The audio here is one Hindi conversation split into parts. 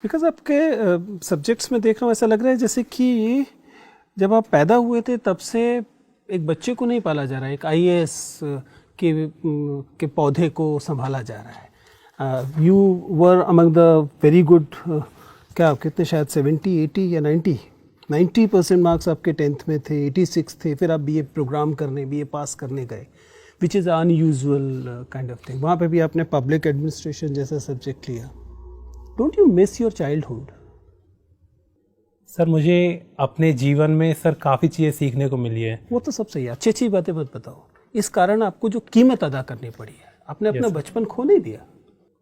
बिकॉज आपके सब्जेक्ट्स में देख रहा हूँ ऐसा लग रहा है जैसे कि जब आप पैदा हुए थे तब से एक बच्चे को नहीं पाला जा रहा है, एक आईएएस के पौधे को संभाला जा रहा है। You were among the very good, क्या कितने, शायद 70, 80 या 90% मार्क्स आपके 10th में थे, 86 थे। फिर आप बीए प्रोग्राम करने, बीए पास करने गए, which is unusual kind of thing. वहाँ पे भी आपने पब्लिक एडमिनिस्ट्रेशन जैसा सब्जेक्ट लिया। Don't you miss your childhood? Sir मुझे अपने जीवन में सर काफ़ी चीज़ें सीखने को मिली है। वो तो सब सही है, अच्छी अच्छी बातें मत बताओ। इस कारण आपको जो कीमत अदा करनी पड़ी है, आपने अपना बचपन खो नहीं दिया।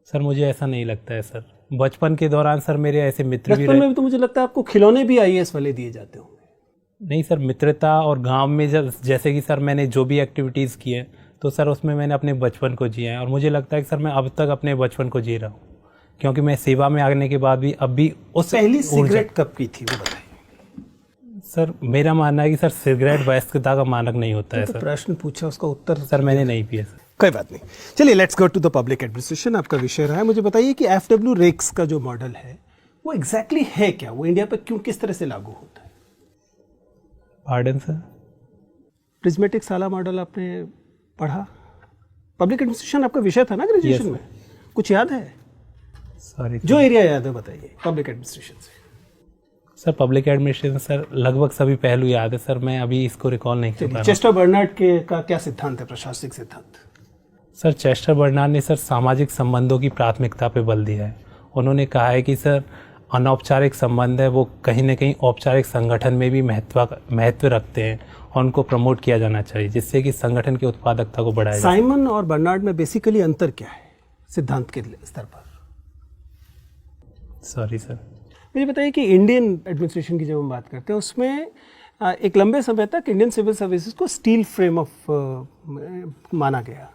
सर मुझे ऐसा नहीं लगता है सर। बचपन के दौरान सर मेरे ऐसे मित्र भी बचपन में भी तो मुझे लगता है आपको खिलौने भी आईएएस वाले दिए जाते होंगे। नहीं सर, मित्रता और गांव में जब जैसे कि सर मैंने जो भी एक्टिविटीज़ की हैं तो सर उसमें मैंने अपने बचपन को जिया है। और मुझे लगता है कि सर मैं अब तक अपने बचपन को जी रहा हूँ, क्योंकि मैं सेवा में आने के बाद भी अब भी उस पहली सिगरेट कब की थी वो बताइए। सर मेरा मानना है कि सर सिगरेट वयस्कता का मानक नहीं होता है। तो सर प्रश्न पूछा, उसका उत्तर सर मैंने नहीं पिया सर। कोई बात नहीं, चलिए let's go to the public administration. आपका विषय रहा है। मुझे बताइए कि एफडब्ल्यू रेक्स का जो मॉडल है वो एग्जैक्टली है क्या, वो इंडिया पर क्यों, किस तरह से लागू होता है? Pardon sir? प्रिज्मेटिक साला मॉडल आपने पढ़ा? पब्लिक एडमिनिस्ट्रेशन आपका विषय था ना ग्रेजुएशन में? कुछ याद है? सॉरी, जो एरिया याद है बताइए पब्लिक एडमिनिस्ट्रेशन से। सर पब्लिक एडमिनिस्ट्रेशन सर लगभग सभी पहलू याद है सर, मैं अभी इसको रिकॉल नहीं कर पा रहा हूं। चेस्टर बर्नार्ड के का क्या सिद्धांत है, प्रशासनिक सिद्धांत? सर चेस्टर बर्नार्ड ने सर सामाजिक संबंधों की प्राथमिकता पे बल दिया है। उन्होंने कहा है कि सर अनौपचारिक संबंध है वो कहीं ना कहीं औपचारिक संगठन में भी महत्व रखते हैं और उनको प्रमोट किया जाना चाहिए, जिससे कि संगठन की उत्पादकता को बढ़ाया जाए। साइमन और बर्नार्ड में बेसिकली अंतर क्या है सिद्धांत के स्तर पर? Sorry sir. मुझे बताइए कि इंडियन एडमिनिस्ट्रेशन की जब हम बात करते हैं उसमें एक लंबे समय तक इंडियन सिविल सर्विसेज को स्टील फ्रेम ऑफ माना गया।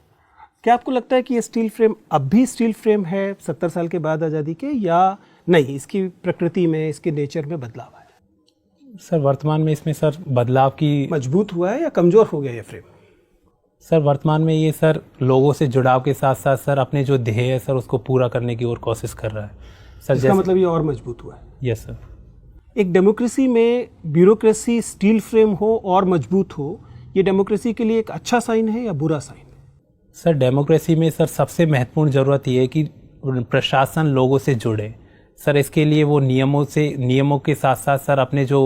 क्या आपको लगता है कि ये स्टील फ्रेम अब भी स्टील फ्रेम है 70 साल के बाद आज़ादी के, या नहीं, इसकी प्रकृति में, इसके नेचर में बदलाव आया? सर वर्तमान में इसमें सर बदलाव की, मजबूत हुआ है या कमज़ोर हो गया ये फ्रेम? सर वर्तमान में ये सर लोगों से जुड़ाव के साथ साथ सर अपने जो ध्येय है सर उसको पूरा करने की ओर कोशिश कर रहा है सर। इसका मतलब ये और मजबूत हुआ है? Yes sir. एक डेमोक्रेसी में ब्यूरोक्रेसी स्टील फ्रेम हो और मजबूत हो, ये डेमोक्रेसी के लिए एक अच्छा साइन है या बुरा साइन? सर डेमोक्रेसी में सर सबसे महत्वपूर्ण ज़रूरत ये है कि प्रशासन लोगों से जुड़े सर। इसके लिए वो नियमों के साथ साथ सर अपने जो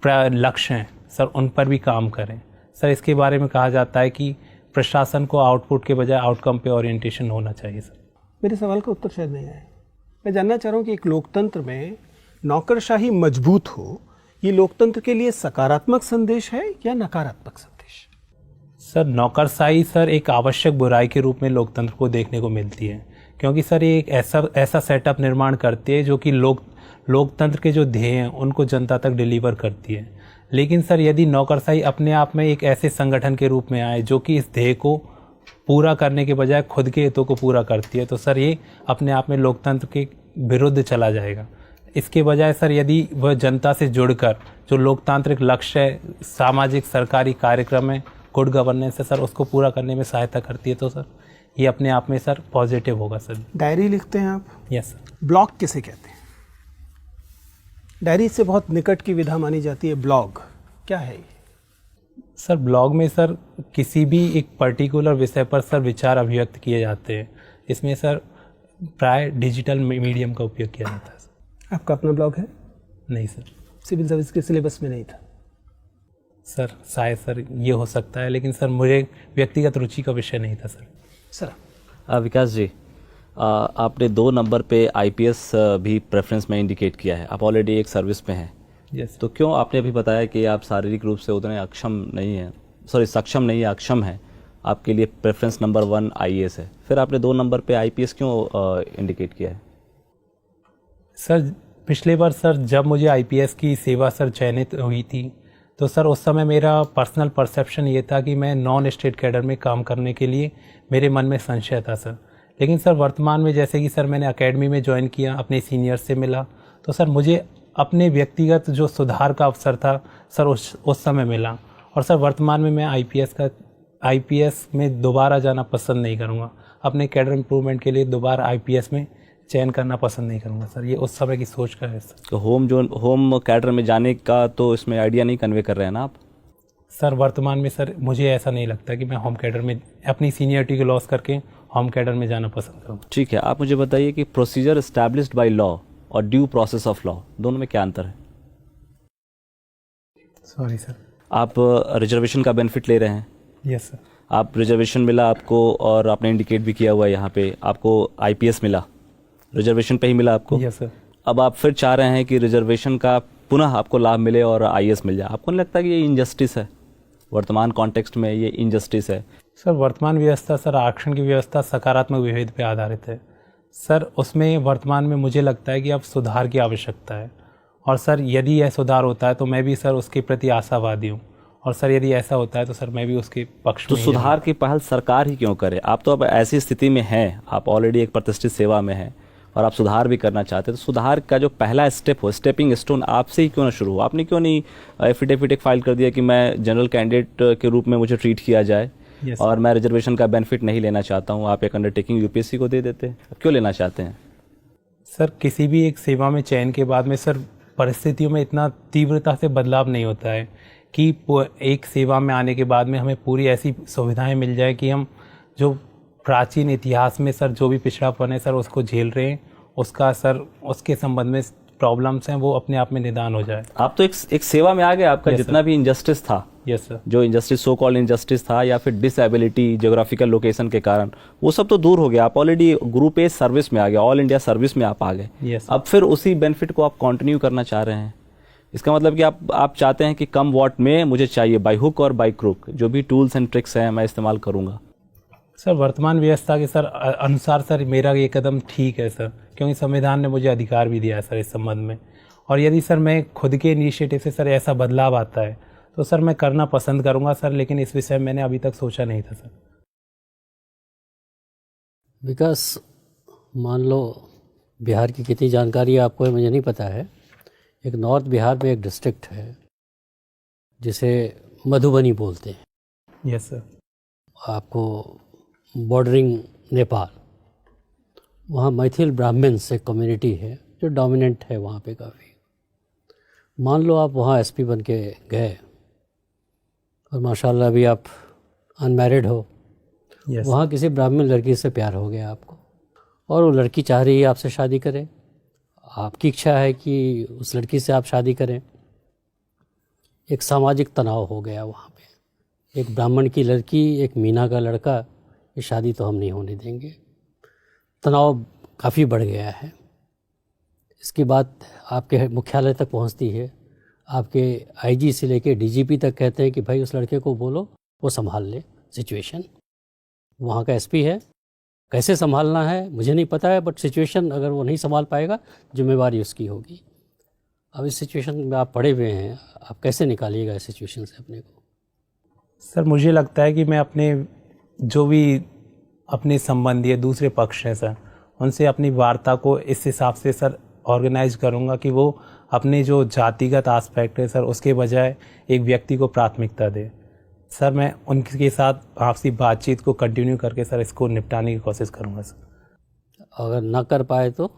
लक्ष्य हैं सर उन पर भी काम करें सर। इसके बारे में कहा जाता है कि प्रशासन को आउटपुट के बजाय आउटकम पे ओरिएंटेशन होना चाहिए सर। मेरे सवाल का उत्तर शायद नहीं आया। मैं जानना चाह रहा हूँ कि एक लोकतंत्र में नौकरशाही मजबूत हो, ये लोकतंत्र के लिए सकारात्मक संदेश है या नकारात्मक संदेश? सर नौकरशाही सर एक आवश्यक बुराई के रूप में लोकतंत्र को देखने को मिलती है, क्योंकि सर ये एक ऐसा सेटअप निर्माण करती है जो कि लोकतंत्र के जो ध्येय हैं उनको जनता तक डिलीवर करती है। लेकिन सर यदि नौकरशाही अपने आप में एक ऐसे संगठन के रूप में आए जो कि इस ध्येय को पूरा करने के बजाय खुद के हितों को पूरा करती है, तो सर ये अपने आप में लोकतंत्र के विरुद्ध चला जाएगा। इसके बजाय सर यदि वह जनता से जुड़कर जो लोकतांत्रिक लक्ष्य है, सामाजिक सरकारी कार्यक्रम है, गुड गवर्नेंस है सर, उसको पूरा करने में सहायता करती है, तो सर ये अपने आप में सर पॉजिटिव होगा सर। डायरी लिखते हैं आप? Yes sir. ब्लॉग किसे कहते हैं? डायरी से बहुत निकट की विधा मानी जाती है ब्लॉग, क्या है ये? सर ब्लॉग में सर किसी भी एक पर्टिकुलर विषय पर सर विचार अभिव्यक्त किए जाते हैं। इसमें सर प्राय डिजिटल मीडियम का उपयोग किया जाता है सर। आपका अपना ब्लॉग है? नहीं सर। सिविल सर्विस के सिलेबस में नहीं था? सर शायद सर ये हो सकता है, लेकिन सर मुझे व्यक्तिगत रुचि का विषय नहीं था सर। सर विकास जी, आपने 2 नंबर पे आईपीएस भी प्रेफरेंस में इंडिकेट किया है। आप ऑलरेडी एक सर्विस में हैं। यस। तो क्यों आपने अभी बताया कि आप शारीरिक रूप से उतने सक्षम नहीं है, अक्षम है, आपके लिए प्रेफरेंस नंबर 1 आईएएस है, फिर आपने 2 नंबर पे आईपीएस क्यों इंडिकेट किया है? सर पिछले बार सर जब मुझे आईपीएस की सेवा सर चयनित हुई थी, तो सर उस समय मेरा पर्सनल परसेप्शन ये था कि मैं नॉन स्टेट कैडर में काम करने के लिए मेरे मन में संशय था सर। लेकिन सर वर्तमान में जैसे कि सर मैंने एकेडमी में ज्वाइन किया, अपने सीनियर से मिला, तो सर मुझे अपने व्यक्तिगत जो सुधार का अवसर था सर उस समय मिला। और सर वर्तमान में मैं आईपीएस में दोबारा जाना पसंद नहीं करूँगा। अपने कैडर इम्प्रूवमेंट के लिए दोबारा आईपीएस में चयन करना पसंद नहीं करूँगा सर, ये उस समय की सोच का है सर। तो होम कैडर में जाने का तो इसमें आइडिया नहीं कन्वे कर रहे हैं ना आप? सर वर्तमान में सर मुझे ऐसा नहीं लगता कि मैं होम कैडर में अपनी सीनियरिटी को लॉस करके होम कैडर में जाना पसंद करूँगा। ठीक है, आप मुझे बताइए कि प्रोसीजर एस्टैब्लिश्ड बाय लॉ और ड्यू प्रोसेस ऑफ लॉ, दोनों में क्या अंतर है? Sorry sir. आप रिजर्वेशन का बेनिफिट ले रहे हैं। Yes sir. आप रिजर्वेशन मिला आपको, और आपने इंडिकेट भी किया हुआ है यहाँ पे, आपको आईपीएस मिला, रिजर्वेशन पे ही मिला आपको। Yes sir. अब आप फिर चाह रहे हैं कि रिजर्वेशन का पुनः आपको लाभ मिले और आईएएस मिल जाए। आपको नहीं लगता कि ये इनजस्टिस है? वर्तमान कॉन्टेक्स्ट में ये इनजस्टिस है। सर वर्तमान व्यवस्था सर आरक्षण की व्यवस्था सकारात्मक विभेद पे आधारित है सर। उसमें वर्तमान में मुझे लगता है कि अब सुधार की आवश्यकता है, और सर यदि यह सुधार होता है तो मैं भी सर उसके प्रति आशावादी हूँ, और सर यदि ऐसा होता है तो सर मैं भी उसके पक्ष तो में सुधार की पहल सरकार ही क्यों करे? आप तो अब ऐसी स्थिति में हैं, आप ऑलरेडी एक प्रतिष्ठित सेवा में हैं और आप सुधार भी करना चाहते हैं, तो सुधार का जो पहला स्टेप हो, स्टेपिंग स्टोन आपसे ही क्यों ना शुरू हो? आपने क्यों नहीं एफिडेविट फाइल कर दिया कि मैं जनरल कैंडिडेट के रूप में मुझे ट्रीट किया जाए और मैं रिजर्वेशन का बेनिफिट नहीं लेना चाहता हूँ? आप एक अंडरटेकिंग यूपीएससी को दे देते, क्यों लेना चाहते हैं? सर किसी भी एक सेवा में चयन के बाद में सर परिस्थितियों में इतना तीव्रता से बदलाव नहीं होता है कि एक सेवा में आने के बाद में हमें पूरी ऐसी सुविधाएं मिल जाए कि हम जो प्राचीन इतिहास में सर जो भी पिछड़ापन है सर उसको झेल रहे हैं, उसका सर उसके संबंध में प्रॉब्लम्स हैं वो अपने आप में निदान हो जाए। आप तो एक सेवा में आ गए, आपका जितना भी इनजस्टिस था, यस सर, जो इनजस्टिस सो कॉल्ड इनजस्टिस था या फिर डिसएबिलिटी ज्योग्राफिकल लोकेशन के कारण, वो सब तो दूर हो गया। आप ऑलरेडी ग्रुप ए सर्विस में आ गए, ऑल इंडिया सर्विस में आप आ गए। यस अब फिर उसी बेनिफिट को आप कंटिन्यू करना चाह रहे हैं। इसका मतलब कि आप चाहते हैं कि कम वॉट में मुझे चाहिए, बाय हुक और बाय क्रुक, जो भी टूल्स एंड ट्रिक्स हैं मैं इस्तेमाल करूंगा। सर वर्तमान व्यवस्था के सर अनुसार सर मेरा ये कदम ठीक है सर, क्योंकि संविधान ने मुझे अधिकार भी दिया है सर इस संबंध में, और यदि सर मैं खुद के इनिशिएटिव से सर ऐसा बदलाव आता है तो सर मैं करना पसंद करूंगा सर, लेकिन इस विषय में मैंने अभी तक सोचा नहीं था सर। विकास, मान लो बिहार की कितनी जानकारी आपको है मुझे नहीं पता है, एक नॉर्थ बिहार में एक डिस्ट्रिक्ट है जिसे मधुबनी बोलते हैं। Yes sir. आपको बॉर्डरिंग नेपाल, वहाँ मैथिल ब्राह्मण्स एक कम्युनिटी है जो डोमिनेंट है वहाँ पे काफ़ी। मान लो आप वहाँ एसपी बन के गए और माशाल्लाह अभी आप अनमैरिड हो, वहाँ किसी ब्राह्मण लड़की से प्यार हो गया आपको, और वो लड़की चाह रही है आपसे शादी करे, आपकी इच्छा है कि उस लड़की से आप शादी करें। एक सामाजिक तनाव हो गया वहाँ पे, एक ब्राह्मण की लड़की, एक मीना का लड़का, ये शादी तो हम नहीं होने देंगे। तनाव काफ़ी बढ़ गया है। इसकी बात आपके मुख्यालय तक पहुँचती है, आपके आईजी से लेके डीजीपी तक कहते हैं कि भाई उस लड़के को बोलो वो संभाल ले सिचुएशन। वहाँ का एसपी है, कैसे संभालना है मुझे नहीं पता है, बट सिचुएशन अगर वो नहीं संभाल पाएगा जिम्मेवारी उसकी होगी। अब इस सिचुएशन में आप पड़े हुए हैं, आप कैसे निकालिएगा इस सिचुएशन से अपने को? सर मुझे लगता है कि मैं अपने जो भी अपने संबंधी दूसरे पक्ष हैं सर, उनसे अपनी वार्ता को इस हिसाब से सर ऑर्गेनाइज करूंगा कि वो अपने जो जातिगत आस्पेक्ट है सर उसके बजाय एक व्यक्ति को प्राथमिकता दे। सर मैं उनके साथ आपसी बातचीत को कंटिन्यू करके सर इसको निपटाने की कोशिश करूंगा सर। अगर ना कर पाए तो?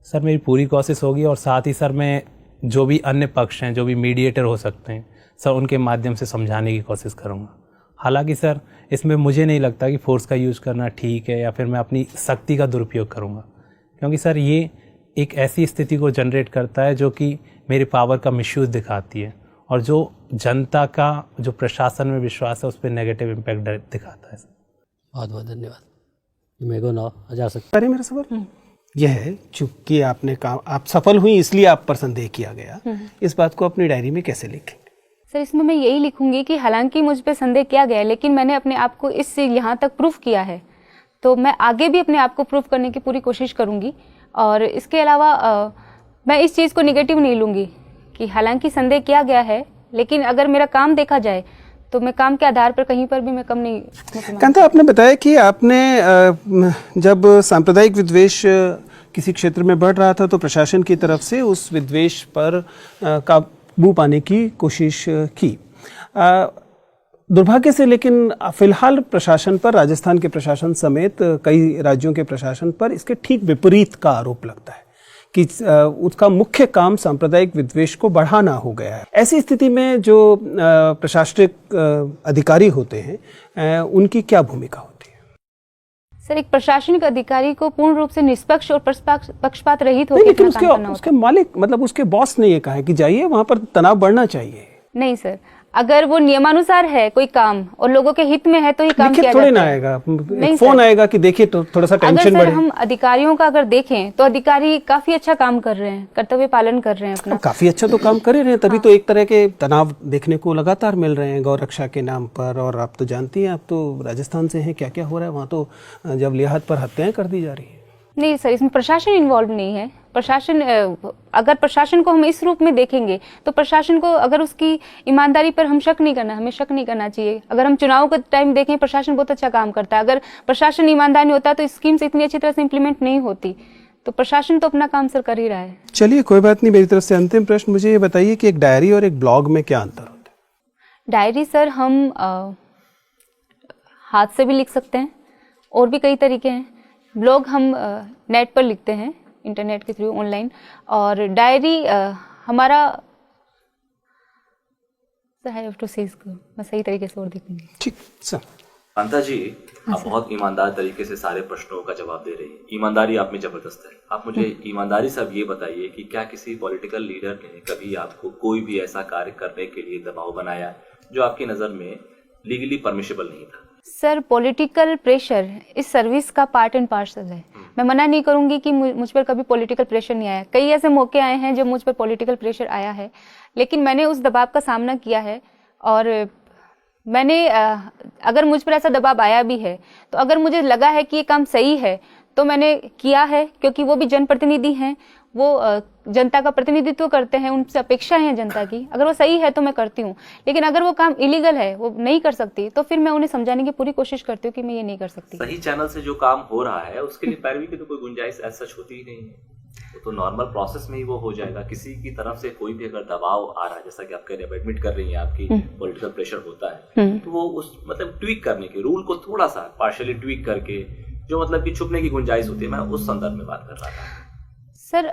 सर मेरी पूरी कोशिश होगी, और साथ ही सर मैं जो भी अन्य पक्ष हैं, जो भी मीडिएटर हो सकते हैं सर, उनके माध्यम से समझाने की कोशिश करूंगा। हालांकि सर इसमें मुझे नहीं लगता कि फोर्स का यूज़ करना ठीक है या फिर मैं अपनी शक्ति का दुरुपयोग करूंगा, क्योंकि सर ये एक ऐसी स्थिति को जनरेट करता है जो कि मेरे पावर का मिसयूज़ दिखाती है, और जो जनता का जो प्रशासन में विश्वास है उस पर नेगेटिव इम्पैक्ट दिखाता है। बहुत बहुत धन्यवाद। मेरे को ना जा सकता अरे मेरा सवाल यह है, चूंकि आपने कहा आप सफल हुई इसलिए आप पर संदेह किया गया, इस बात को अपनी डायरी में कैसे लिखेंगे? सर इसमें मैं यही लिखूंगी कि हालांकि मुझ पे संदेह किया गया है, लेकिन मैंने अपने आप को इससे यहाँ तक प्रूफ किया है, तो मैं आगे भी अपने आप को प्रूफ करने की पूरी कोशिश करूंगी। और इसके अलावा मैं इस चीज़ को निगेटिव नहीं लूँगी कि हालांकि संदेह किया गया है, लेकिन अगर मेरा काम देखा जाए तो मैं काम के आधार पर कहीं पर भी मैं कम नहीं। कांता, आपने बताया कि आपने जब सांप्रदायिक विद्वेष किसी क्षेत्र में बढ़ रहा था तो प्रशासन की तरफ से उस विद्वेष पर काबू पाने की कोशिश की। दुर्भाग्य से लेकिन फिलहाल प्रशासन पर, राजस्थान के प्रशासन समेत कई राज्यों के प्रशासन पर इसके ठीक विपरीत का आरोप लगता है कि उसका मुख्य काम सांप्रदायिक विद्वेष को बढ़ाना हो गया है। ऐसी स्थिति में जो प्रशासनिक अधिकारी होते हैं उनकी क्या भूमिका होती है? सर, एक प्रशासनिक अधिकारी को पूर्ण रूप से निष्पक्ष और पक्षपात रहित नहीं, होकर लेकिन अपना काम करना होता उसके मालिक मतलब उसके बॉस ने ये कहा है कि जाइए वहां पर तनाव बढ़ना चाहिए। है। नहीं सर, अगर वो नियमानुसार है कोई काम और लोगों के हित में है तो ही काम लिखित किया थोड़ी जाता ना है। आएगा, नहीं फोन सर। आएगा कि देखिए तो थोड़ा सा अगर टेंशन सर बढ़े। हम अधिकारियों का अगर देखें तो अधिकारी काफी अच्छा काम कर रहे हैं, कर्तव्य पालन कर रहे हैं अपना। काफी अच्छा तो काम कर ही रहे हैं, तभी तो एक तरह के तनाव देखने को लगातार मिल रहे हैं गौ रक्षा के नाम पर। और आप तो जानती हैं, आप तो राजस्थान से हैं, क्या क्या हो रहा है वहाँ तो जब लिहाज पर हत्याएं कर दी जा रही है। नहीं सर, इसमें प्रशासन इन्वॉल्व नहीं है। प्रशासन, अगर प्रशासन को हम इस रूप में देखेंगे तो प्रशासन को अगर उसकी ईमानदारी पर हमें शक नहीं करना चाहिए। अगर हम चुनाव के टाइम देखें, प्रशासन बहुत अच्छा काम करता है। अगर प्रशासन ईमानदार नहीं होता तो स्कीम्स इतनी अच्छी तरह से इम्प्लीमेंट नहीं होती। तो प्रशासन तो अपना काम सर कर ही रहा है। चलिए, कोई बात नहीं। मेरी तरफ से अंतिम प्रश्न, मुझे ये बताइए कि एक डायरी और एक ब्लॉग में क्या अंतर होता है? डायरी सर हम हाथ से भी लिख सकते हैं और भी कई तरीके हैं। ब्लॉग हम नेट पर लिखते हैं, इंटरनेट के थ्रू, ऑनलाइन। और डायरी हमारा सर, आई हैव टू से इसको मैं सही तरीके से और देखूंगी। ठीक सर। कांता जी, आप बहुत ईमानदार तरीके से सारे प्रश्नों का जवाब दे रही हैं। ईमानदारी आप में जबरदस्त है। आप मुझे ईमानदारी से अब ये बताइए कि क्या किसी पॉलिटिकल लीडर ने कभी आपको कोई भी ऐसा कार्य करने के लिए दबाव बनाया जो आपकी नज़र में लीगली परमिशेबल नहीं था? सर, पॉलिटिकल प्रेशर इस सर्विस का पार्ट एंड पार्सल है। मैं मना नहीं करूंगी कि मुझ पर कभी पॉलिटिकल प्रेशर नहीं आया। कई ऐसे मौके आए हैं जब मुझ पर पॉलिटिकल प्रेशर आया है, लेकिन मैंने उस दबाव का सामना किया है। और मैंने अगर मुझ पर ऐसा दबाव आया भी है तो अगर मुझे लगा है कि ये काम सही है तो मैंने किया है, क्योंकि वो भी जनप्रतिनिधि हैं, वो जनता का प्रतिनिधित्व करते हैं, उनसे अपेक्षा है जनता की। अगर वो सही है तो मैं करती हूँ, लेकिन अगर वो काम इलीगल है, वो नहीं कर सकती, तो फिर मैं उन्हें समझाने की पूरी कोशिश करती हूँ कि मैं ये नहीं कर सकती। सही चैनल से जो काम हो रहा है उसके लिए पैरवी की तो कोई गुंजाइश ऐसा होती ही नहीं है। वो तो नॉर्मल प्रोसेस में ही वो हो जाएगा। किसी की तरफ से कोई भी अगर दबाव आ रहा है, जैसा कि आप कह रहे हैं, एडमिट कर रही हैं आपकी पॉलिटिकल प्रेशर होता है, तो वो उस मतलब ट्वीक करने के रूल को थोड़ा सा पार्शियली ट्वीक करके जो मतलब कि छुपने की गुंजाइश होती है, मैं उस संदर्भ में बात कर रहा था। सर,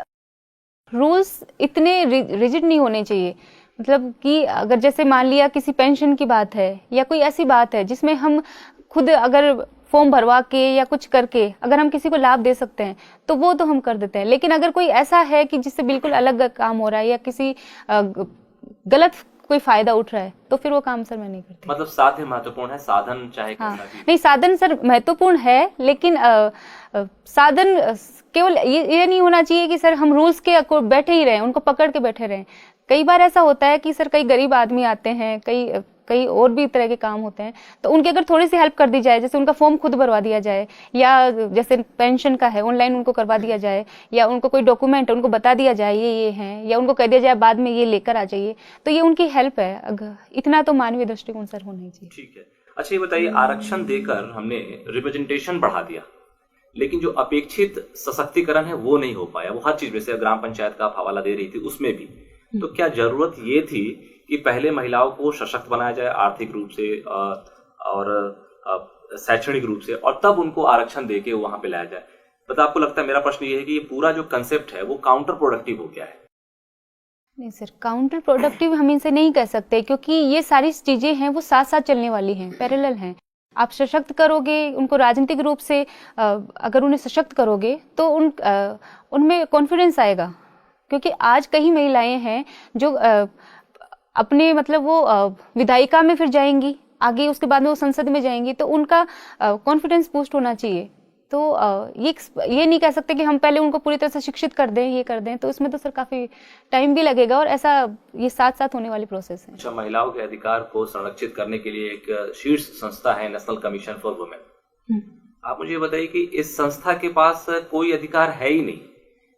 रूल्स इतने रिजिड नहीं होने चाहिए। मतलब कि अगर जैसे मान लिया किसी पेंशन की बात है या कोई ऐसी बात है जिसमें हम खुद अगर फॉर्म भरवा के या कुछ करके अगर हम किसी को लाभ दे सकते हैं तो वो तो हम कर देते हैं। लेकिन अगर कोई ऐसा है कि जिससे बिल्कुल अलग काम हो रहा है या किसी गलत कोई फायदा उठ रहा है तो फिर वो काम सर मैं नहीं करती। मतलब साधन महत्वपूर्ण है, साधन चाहे हाँ, कैसा भी। नहीं, साधन सर महत्वपूर्ण है, लेकिन साधन केवल ये नहीं होना चाहिए कि सर हम रूल्स के बैठे ही रहें, उनको पकड़ के बैठे रहें। कई बार ऐसा होता है कि सर कई गरीब आदमी आते हैं, कई और भी तरह के काम होते हैं, तो उनकी अगर थोड़ी सी हेल्प कर दी जाए, जैसे उनका फॉर्म खुद भरवा दिया जाए, या जैसे पेंशन का है ऑनलाइन उनको करवा दिया जाए, या उनको कोई डॉक्यूमेंट उनको बता दिया जाए ये हैं, या उनको कह दिया जाए बाद में ये लेकर आ जाइए, तो ये उनकी हेल्प है। इतना तो मानवीय दृष्टिकोण सर होना ही चाहिए। ठीक है। अच्छा, ये बताइए, आरक्षण देकर हमने रिप्रेजेंटेशन बढ़ा दिया, लेकिन जो अपेक्षित सशक्तिकरण है वो नहीं हो पाया। वो हर चीज, जैसे ग्राम पंचायत का आप हवाला दे रही थी उसमें भी, तो क्या जरूरत ये थी कि पहले महिलाओं को सशक्त बनाया जाए आर्थिक रूप से और शैक्षणिक रूप से, और तब उनको आरक्षण देके वहां पे लाया जाए? मतलब आपको लगता है, मेरा प्रश्न ये है कि ये पूरा जो कंसेप्ट है वो काउंटर प्रोडक्टिव हो गया है? नहीं सर, काउंटर प्रोडक्टिव हम इनसे नहीं कह सकते, क्योंकि ये सारी चीजें हैं वो साथ साथ चलने वाली हैं, पैरेलल हैं। आप सशक्त करोगे उनको राजनीतिक रूप से, अगर उन्हें सशक्त करोगे तो उनमें कॉन्फिडेंस आएगा। क्योंकि आज कई महिलाएं हैं जो अपने मतलब वो विधायिका में फिर जाएंगी आगे, उसके बाद में वो संसद में जाएंगी, तो उनका कॉन्फिडेंस बूस्ट होना चाहिए। तो ये नहीं कह सकते कि हम पहले उनको पूरी तरह से शिक्षित कर दें, ये कर दें, तो इसमें तो सर काफी टाइम भी लगेगा, और ऐसा ये साथ साथ होने वाली प्रोसेस है। अच्छा, महिलाओं के अधिकार को संरक्षित करने के लिए एक शीर्ष संस्था है नेशनल कमीशन फॉर वुमेन। आप मुझे बताइए कि इस संस्था के पास कोई अधिकार है ही नहीं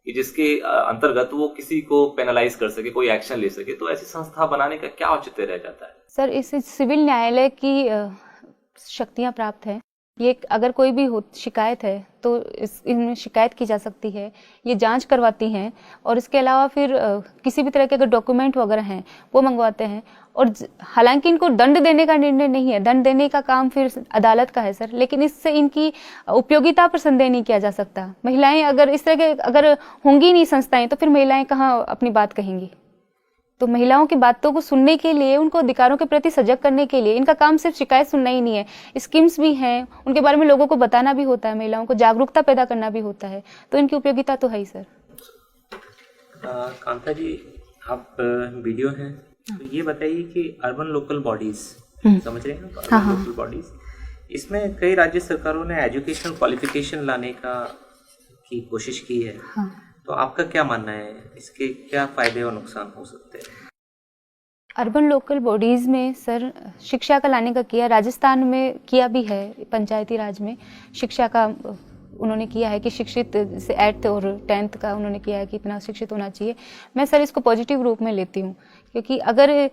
कि जिसके अंतर्गत वो किसी को पेनलाइज कर सके, कोई एक्शन ले सके, तो ऐसी संस्था बनाने का क्या औचित्य रह जाता है? सर, इस सिविल न्यायालय की शक्तियां प्राप्त है। ये अगर कोई भी शिकायत है तो इनमें शिकायत की जा सकती है, ये जांच करवाती हैं और इसके अलावा फिर किसी भी तरह के अगर डॉक्यूमेंट वगैरह हैं वो मंगवाते हैं। और हालांकि इनको दंड देने का निर्णय नहीं है, दंड देने का काम फिर अदालत का है सर, लेकिन इससे इनकी उपयोगिता पर संदेह नहीं किया जा सकता। महिलाएं अगर इस तरह के अगर होंगी नहीं संस्थाएं तो फिर महिलाएं कहाँ अपनी बात कहेंगी। तो महिलाओं की बातों को सुनने के लिए, उनको अधिकारों के प्रति सजग करने के लिए इनका काम सिर्फ शिकायत सुनना ही नहीं है, स्कीम्स भी हैं, उनके बारे में लोगों को बताना भी होता है, महिलाओं को जागरूकता पैदा करना भी होता है, तो इनकी उपयोगिता तो है ही सर। कांता जी, आप वीडियो हैं, तो ये बताइए कि अर्बन लोकल बॉडीज, समझ रहे हैं आप, अर्बन लोकल बॉडीज, इसमें कई राज्य सरकारों ने एजुकेशनल क्वालिफिकेशन लाने की कोशिश की है। तो आपका क्या मानना है, इसके क्या फायदे और नुकसान हो सकते हैं? अर्बन लोकल बॉडीज़ में सर शिक्षा का लाने का किया, राजस्थान में किया भी है, पंचायती राज में शिक्षा का उन्होंने किया है कि शिक्षित से 8th और 10th का उन्होंने किया है कि इतना शिक्षित होना चाहिए। मैं सर इसको पॉजिटिव रूप में लेती हूँ, क्योंकि अगर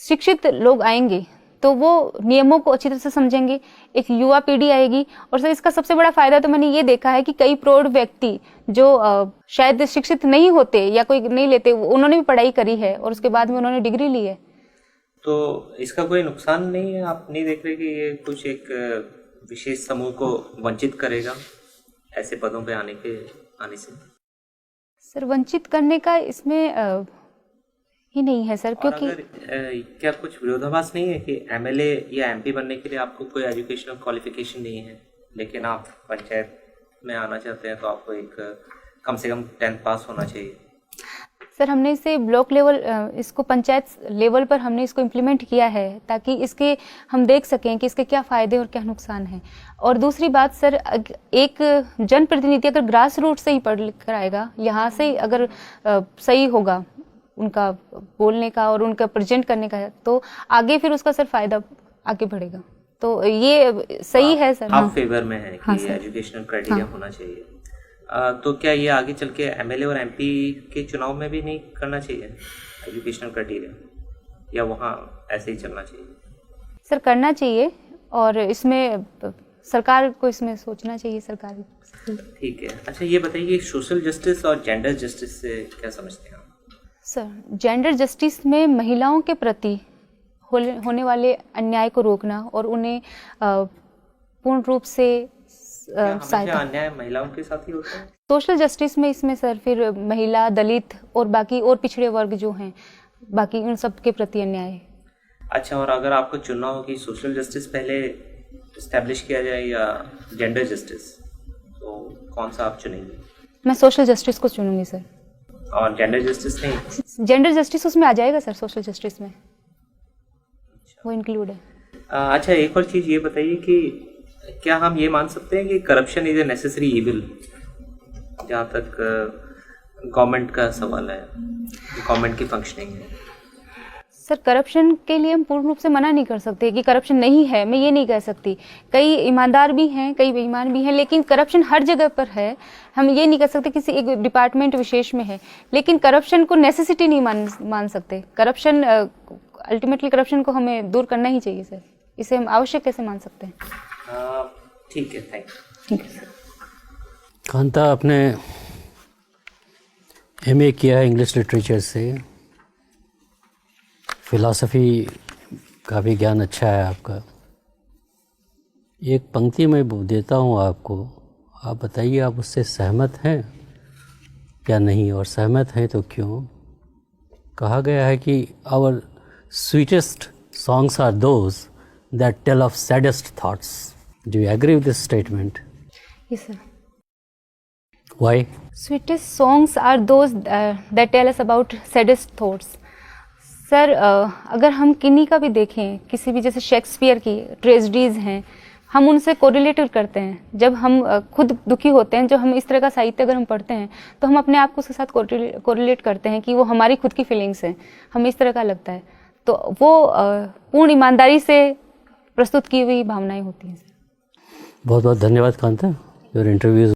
शिक्षित लोग आएंगे तो वो नियमों को अच्छी तरह से समझेंगे, एक युवा पीढ़ी आएगी। और सर इसका सबसे बड़ा फायदा तो मैंने ये देखा है कि कई प्रौढ़ व्यक्ति जो शायद शिक्षित नहीं होते या कोई नहीं लेते, उन्होंने भी पढ़ाई करी है और उसके बाद में उन्होंने डिग्री ली है। तो इसका कोई नुकसान नहीं है? आप नहीं देख रहे कि ये कुछ एक विशेष समूह को वंचित करेगा ऐसे पदों पे आने से? सर वंचित करने का इसमें ही नहीं है सर, क्योंकि क्या कुछ विरोधाभास नहीं है कि एमएलए या एमपी बनने के लिए आपको कोई एजुकेशनल क्वालिफिकेशन नहीं है, लेकिन आप पंचायत में आना चाहते हैं तो आपको एक कम से कम 10th पास होना चाहिए? सर हमने इसे ब्लॉक लेवल, इसको पंचायत लेवल पर हमने इसको इम्प्लीमेंट किया है ताकि इसके हम देख सकें कि इसके क्या फ़ायदे और क्या नुकसान हैं। और दूसरी बात सर, एक जनप्रतिनिधि अगर ग्रास रूट से ही पढ़ लिख कर आएगा, यहाँ से ही अगर सही होगा उनका बोलने का और उनका प्रेजेंट करने का, तो आगे फिर उसका सर फायदा आगे बढ़ेगा। तो ये सही है सर। आप फेवर में है कि हाँ, एजुकेशनल क्राइटेरिया होना चाहिए। तो क्या ये आगे चल के एमएलए और एमपी के चुनाव में भी नहीं करना चाहिए एजुकेशनल क्राइटेरिया, या वहाँ ऐसे ही चलना चाहिए? सर करना चाहिए और इसमें सरकार को इसमें सोचना चाहिए, सरकार। ठीक है। अच्छा ये बताइए, सोशल जस्टिस और जेंडर जस्टिस से क्या समझते हैं आप? सर जेंडर जस्टिस में महिलाओं के प्रति होने वाले अन्याय को रोकना और उन्हें पूर्ण रूप से हमेशा अन्याय महिलाओं के साथ ही होता है? सोशल जस्टिस में इसमें सर फिर महिला, दलित और बाकी और पिछड़े वर्ग जो हैं, बाकी उन सब के प्रति अन्याय है। अच्छा, और अगर आपको चुनना हो कि सोशल जस्टिस पहले इस्टेब्लिश किया जाए या जेंडर जस्टिस, तो कौन सा आप चुनेंगे? मैं सोशल जस्टिस को चुनूंगी सर। और जेंडर जस्टिस नहीं? जेंडर जस्टिस उसमें आ जाएगा सर, सोशल जस्टिस में वो इंक्लूड है। अच्छा एक और चीज़ ये बताइए कि क्या हम ये मान सकते हैं कि corruption is a necessary evil, जहाँ तक गवर्नमेंट का सवाल है, गवर्नमेंट की फंक्शनिंग है? सर करप्शन के लिए हम पूर्ण रूप से मना नहीं कर सकते कि करप्शन नहीं है, मैं ये नहीं कह सकती। कई ईमानदार भी हैं, कई बेईमान भी हैं, लेकिन करप्शन हर जगह पर है। हम ये नहीं कह सकते किसी एक डिपार्टमेंट विशेष में है, लेकिन करप्शन को नेसेसिटी नहीं मान सकते। करप्शन अल्टीमेटली करप्शन को हमें दूर करना ही चाहिए सर, इसे हम आवश्यक कैसे मान सकते हैं? ठीक है, थैंक यू। ठीक है सर। कांता आपने एमए किया है इंग्लिश लिटरेचर से, फिलॉसफी का भी ज्ञान अच्छा है आपका। एक पंक्ति मैं देता हूँ आपको, आप बताइए आप उससे सहमत हैं या नहीं, और सहमत हैं तो क्यों। कहा गया है कि our sweetest songs are those that tell of saddest thoughts. Do you agree with this statement? Yes sir. Why? Sweetest songs are those that tell us about saddest thoughts. Sir अगर हम किन्हीं का भी देखें, किसी भी, जैसे शेक्सपियर की ट्रेजेडीज़ हैं, हम उनसे कोरिलेट करते हैं। जब हम खुद दुखी होते हैं, जो हम इस तरह का साहित्य अगर हम पढ़ते हैं, तो हम अपने आप को उसके साथ कोरिलेट करते हैं कि वो हमारी खुद की फीलिंग्स हैं, हमें इस तरह का लगता है। तो वो पूर्ण ईमानदारी से प्रस्तुत की हुई भावनाएं होती हैं। बहुत बहुत धन्यवाद कांता, योर इंटरव्यूज